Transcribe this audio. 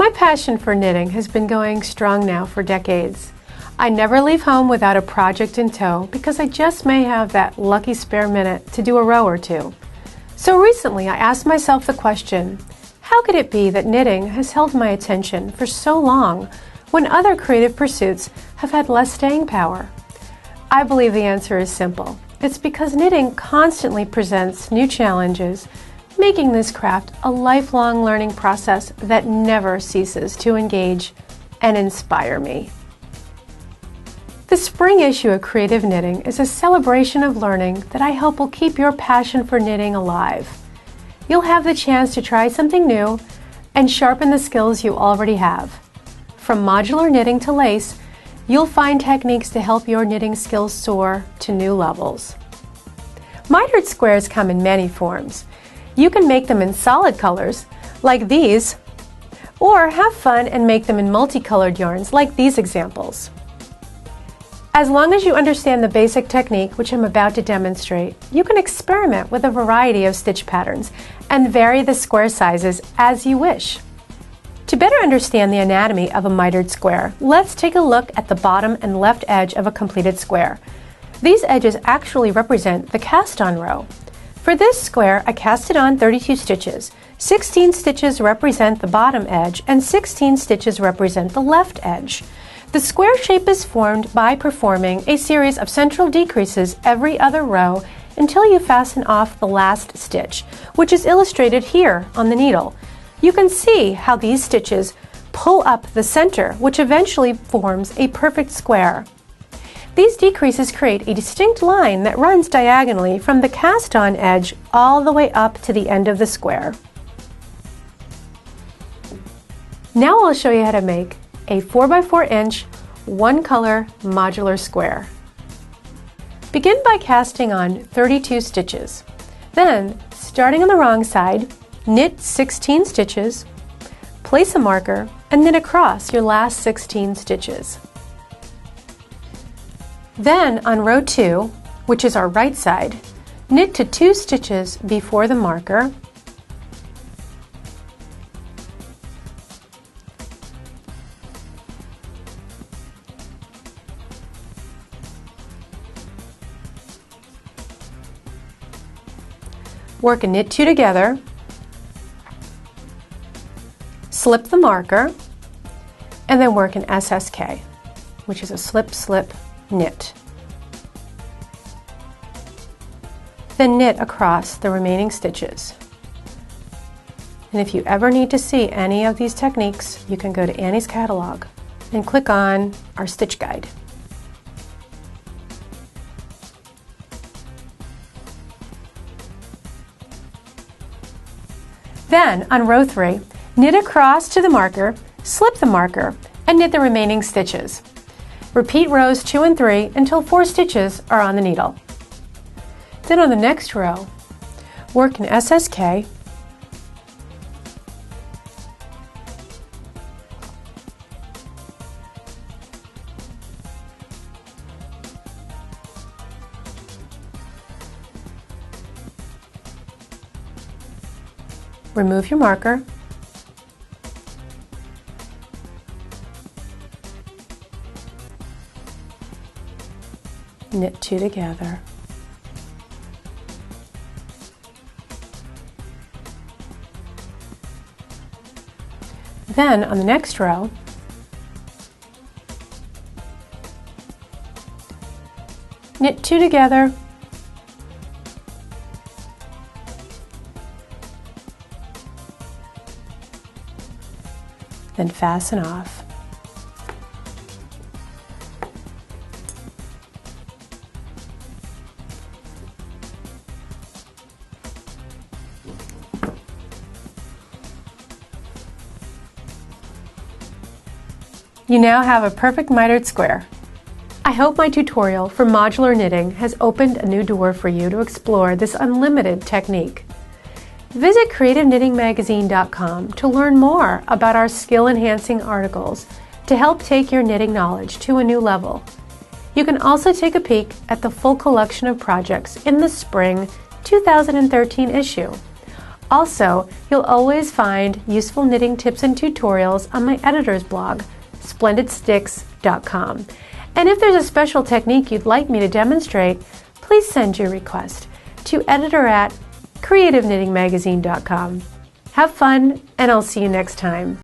My passion for knitting has been going strong now for decades. I never leave home without a project in tow because I just may have that lucky spare minute to do a row or two. So recently I asked myself the question, how could it be that knitting has held my attention for so long when other creative pursuits have had less staying power? I believe the answer is simple. It's because knitting constantly presents new challenges, making this craft a lifelong learning process that never ceases to engage and inspire me. The spring issue of Creative Knitting is a celebration of learning that I hope will keep your passion for knitting alive. You'll have the chance to try something new and sharpen the skills you already have. From modular knitting to lace, you'll find techniques to help your knitting skills soar to new levels. Mitered squares come in many forms. You can make them in solid colors, like these, or have fun and make them in multicolored yarns, like these examples. As long as you understand the basic technique, which I'm about to demonstrate, you can experiment with a variety of stitch patterns and vary the square sizes as you wish. To better understand the anatomy of a mitered square, let's take a look at the bottom and left edge of a completed square. These edges actually represent the cast-on row. For this square, I casted on 32 stitches. 16 stitches represent the bottom edge and 16 stitches represent the left edge. The square shape is formed by performing a series of central decreases every other row until you fasten off the last stitch, which is illustrated here on the needle. You can see how these stitches pull up the center, which eventually forms a perfect square. These decreases create a distinct line that runs diagonally from the cast-on edge all the way up to the end of the square. Now I'll show you how to make a 4x4 inch, one color modular square. Begin by casting on 32 stitches. Then, starting on the wrong side, knit 16 stitches, place a marker, and knit across your last 16 stitches. Then, on row 2, which is our right side, knit to 2 stitches before the marker, work a knit 2 together, slip the marker, and then work an SSK, which is a slip-slip knit. Then knit across the remaining stitches. And if you ever need to see any of these techniques, you can go to Annie's catalog and click on our stitch guide. Then, on row 3, knit across to the marker, slip the marker, and knit the remaining stitches. Repeat rows 2 and 3 until 4 stitches are on the needle. Then on the next row, work an SSK, remove your marker, knit 2 together, then on the next row, knit 2 together, then fasten off. You now have a perfect mitered square. I hope my tutorial for modular knitting has opened a new door for you to explore this unlimited technique. Visit CreativeKnittingMagazine.com to learn more about our skill-enhancing articles to help take your knitting knowledge to a new level. You can also take a peek at the full collection of projects in the spring 2013 issue. Also, you'll always find useful knitting tips and tutorials on my editor's blog, splendidsticks.com. And if there's a special technique you'd like me to demonstrate, please send your request to editor@creativeknittingmagazine.com. Have fun, and I'll see you next time.